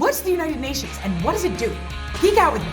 What's the United Nations and what does it do? Geek out with me.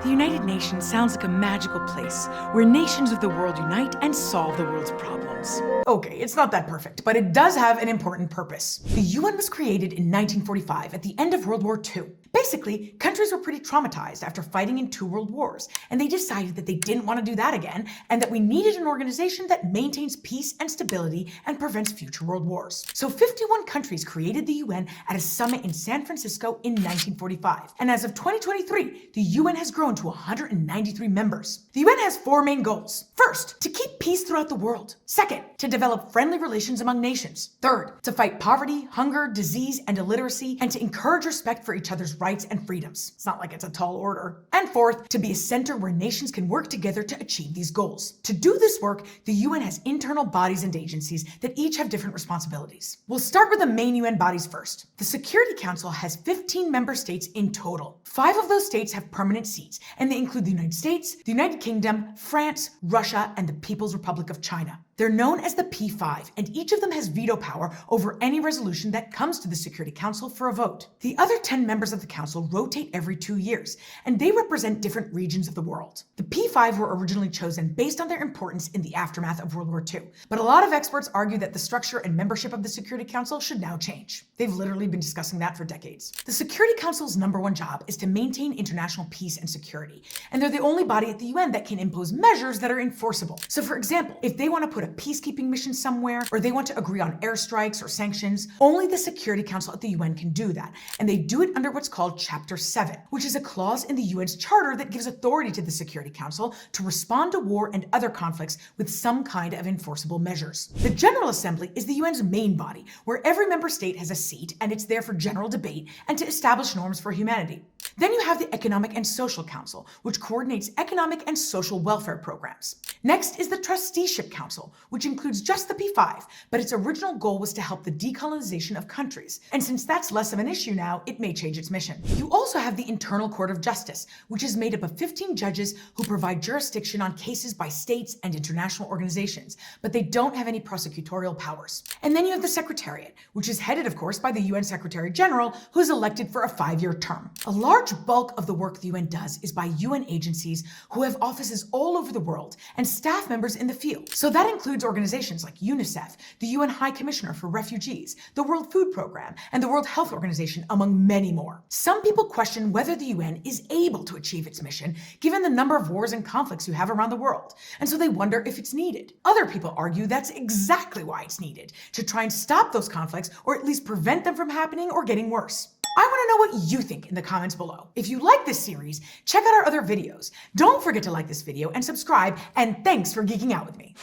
The United Nations sounds like a magical place where nations of the world unite and solve the world's problems. Okay, it's not that perfect, but it does have an important purpose. The UN was created in 1945 at the end of World War II. Basically, countries were pretty traumatized after fighting in 2 world wars, and they decided that they didn't want to do that again, and that we needed an organization that maintains peace and stability and prevents future world wars. So 51 countries created the UN at a summit in San Francisco in 1945, and as of 2023, the UN has grown to 193 members. The UN has 4 main goals. First, to keep peace throughout the world. Second, to develop friendly relations among nations. Third, to fight poverty, hunger, disease, and illiteracy, and to encourage respect for each other's rights and freedoms. It's not like it's a tall order. And fourth, to be a center where nations can work together to achieve these goals. To do this work, the UN has internal bodies and agencies that each have different responsibilities. We'll start with the main UN bodies first. The Security Council has 15 member states in total. 5 of those states have permanent seats, and they include the United States, the United Kingdom, France, Russia, and the People's Republic of China. They're known as the P5, and each of them has veto power over any resolution that comes to the Security Council for a vote. The other 10 members of the Council rotate every 2 years, and they represent different regions of the world. The P5 were originally chosen based on their importance in the aftermath of World War II, but a lot of experts argue that the structure and membership of the Security Council should now change. They've literally been discussing that for decades. The Security Council's #1 job is to maintain international peace and security, and they're the only body at the UN that can impose measures that are enforceable. So for example, if they want to put a peacekeeping mission somewhere, or they want to agree on airstrikes or sanctions, only the Security Council at the UN can do that, and they do it under what's called Chapter 7, which is a clause in the UN's charter that gives authority to the Security Council to respond to war and other conflicts with some kind of enforceable measures. The General Assembly is the UN's main body, where every member state has a seat, and it's there for general debate and to establish norms for humanity. Then you have the Economic and Social Council, which coordinates economic and social welfare programs. Next is the Trusteeship Council, which includes just the P5, but its original goal was to help the decolonization of countries. And since that's less of an issue now, it may change its mission. You also have the Internal Court of Justice, which is made up of 15 judges who provide jurisdiction on cases by states and international organizations, but they don't have any prosecutorial powers. And then you have the Secretariat, which is headed, of course, by the UN Secretary General, who is elected for a 5-year term. A large bulk of the work the UN does is by UN agencies who have offices all over the world and staff members in the field. So that includes organizations like UNICEF, the UN High Commissioner for Refugees, the World Food Program, and the World Health Organization, among many more. Some people question whether the UN is able to achieve its mission, given the number of wars and conflicts you have around the world, and so they wonder if it's needed. Other people argue that's exactly why it's needed, to try and stop those conflicts, or at least prevent them from happening or getting worse. I want to know what you think in the comments below. If you like this series, check out our other videos. Don't forget to like this video and subscribe, and thanks for geeking out with me.